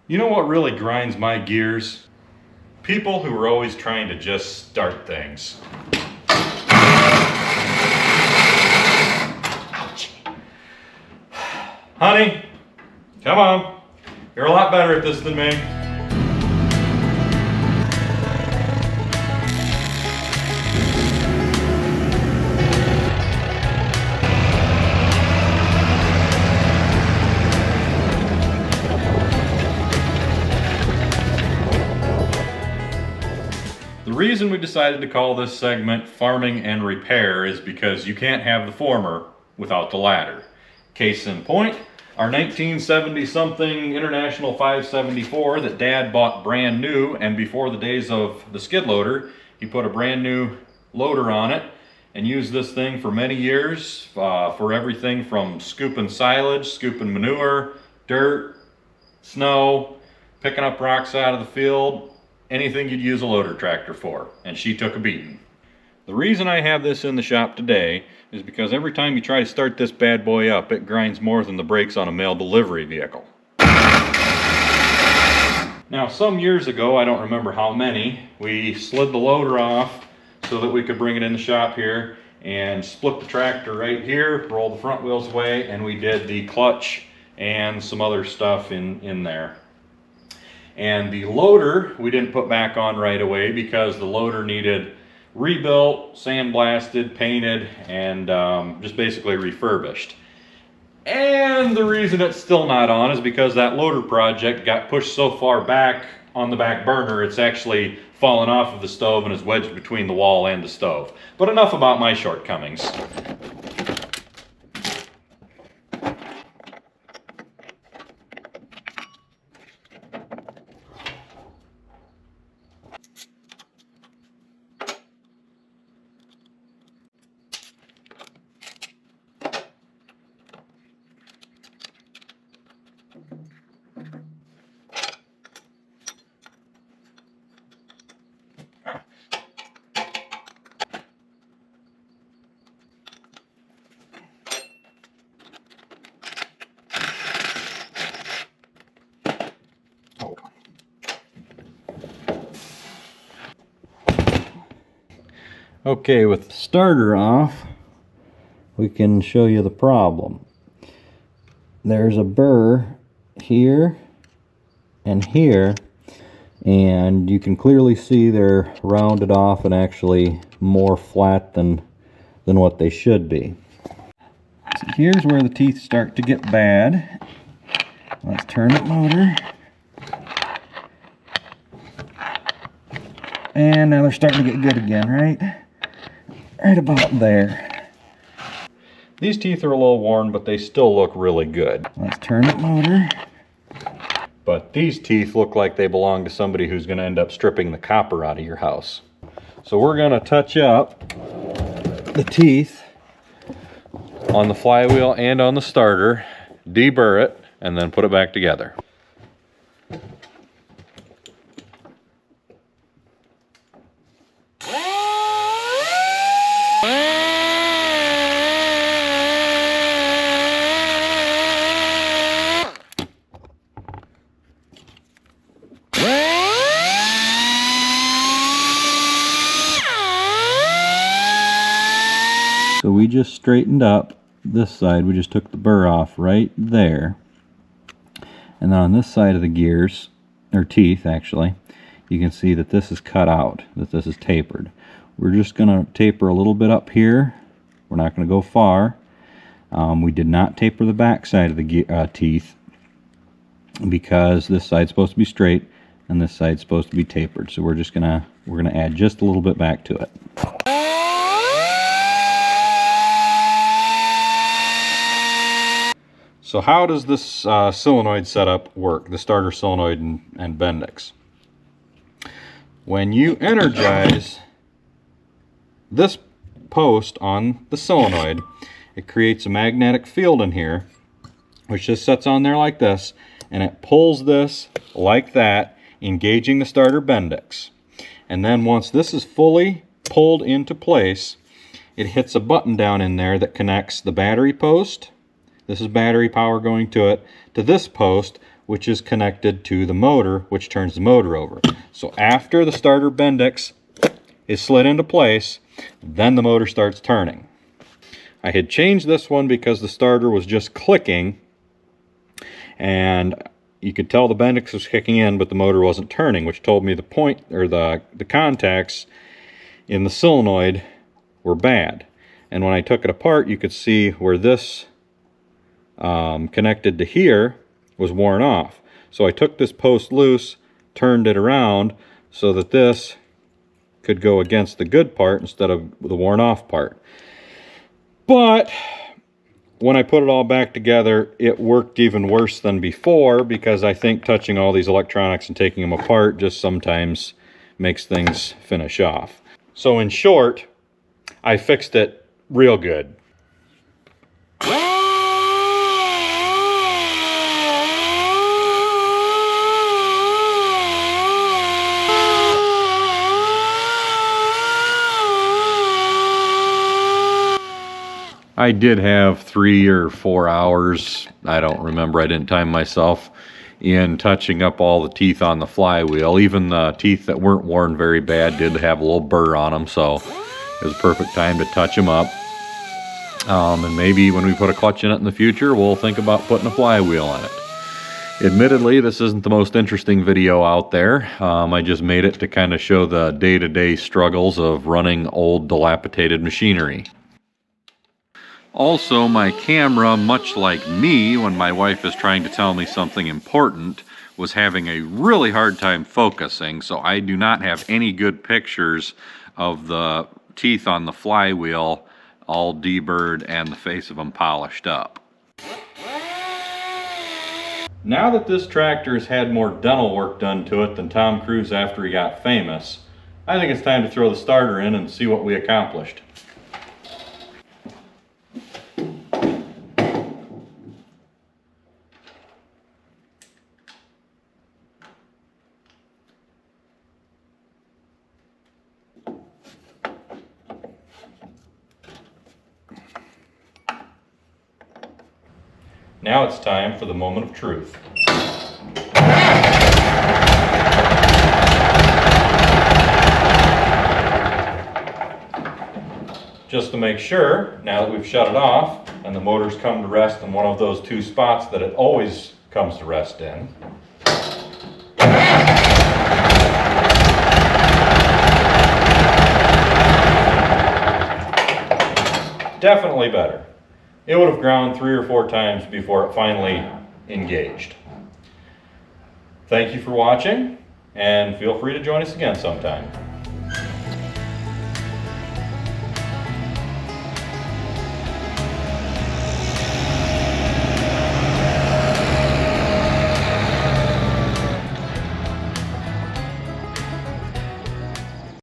You know what really grinds my gears? People who are always trying to just start things. Ouch. Honey, come on. You're a lot better at this than me. The reason we decided to call this segment Farming and Repair is because you can't have the former without the latter. Case in point, our 1970-something International 574 that Dad bought brand new, and before the days of the skid loader, he put a brand new loader on it and used this thing for many years for everything from scooping silage, scooping manure, dirt, snow, picking up rocks out of the field, anything you'd use a loader tractor for, and she took a beating. The reason I have this in the shop today is because every time you try to start this bad boy up, it grinds more than the brakes on a mail delivery vehicle. Now, some years ago, I don't remember how many, we slid the loader off so that we could bring it in the shop here and split the tractor right here, roll the front wheels away, and we did the clutch and some other stuff in there. And the loader we didn't put back on right away because the loader needed rebuilt, sandblasted, painted, and just basically refurbished. And the reason it's still not on is because that loader project got pushed so far back on the back burner, it's actually fallen off of the stove and is wedged between the wall and the stove. But enough about my shortcomings. Okay, with the starter off, we can show you the problem. There's a burr here and here, and you can clearly see they're rounded off and actually more flat than what they should be. So here's where the teeth start to get bad. Let's turn the motor. And now they're starting to get good again, right? Right about there. These teeth are a little worn, but they still look really good. Let's turn the motor. But these teeth look like they belong to somebody who's going to end up stripping the copper out of your house. So we're going to touch up the teeth on the flywheel and on the starter, deburr it, and then put it back together. So we just straightened up this side. We just took the burr off right there. And then on this side of the gears, or teeth actually, you can see that this is cut out, that this is tapered. We're just going to taper a little bit up here. We're not going to go far. We did not taper the back side of the teeth because this side's supposed to be straight and this side's supposed to be tapered. So we're gonna add just a little bit back to it. So how does this solenoid setup work, the starter solenoid and Bendix? When you energize this post on the solenoid, it creates a magnetic field in here, which just sits on there like this, and it pulls this like that, engaging the starter Bendix. And then once this is fully pulled into place, it hits a button down in there that connects the battery post, this is battery power going to it, to this post, which is connected to the motor, which turns the motor over. So after the starter Bendix is slid into place, then the motor starts turning. I had changed this one because the starter was just clicking, and you could tell the Bendix was kicking in, but the motor wasn't turning, which told me the point, or the contacts in the solenoid were bad. And when I took it apart, you could see where this connected to here was worn off. So I took this post loose, turned it around so that this could go against the good part instead of the worn off part. But when I put it all back together, it worked even worse than before, because I think touching all these electronics and taking them apart just sometimes makes things finish off. So in short, I fixed it real good. I did have 3 or 4 hours, I don't remember, I didn't time myself, in touching up all the teeth on the flywheel. Even the teeth that weren't worn very bad did have a little burr on them, so it was a perfect time to touch them up. And maybe when we put a clutch in it in the future, we'll think about putting a flywheel on it. Admittedly, this isn't the most interesting video out there. I just made it to kind of show the day-to-day struggles of running old, dilapidated machinery. Also, my camera, much like me when my wife is trying to tell me something important, was having a really hard time focusing, so I do not have any good pictures of the teeth on the flywheel all deburred and the face of them polished up. Now that this tractor has had more dental work done to it than Tom Cruise after he got famous, I think it's time to throw the starter in and see what we accomplished. Now it's time for the moment of truth. Just to make sure, now that we've shut it off and the motor's come to rest in one of those 2 spots that it always comes to rest in, definitely better. It would have ground 3 or 4 times before it finally engaged. Thank you for watching, and feel free to join us again sometime.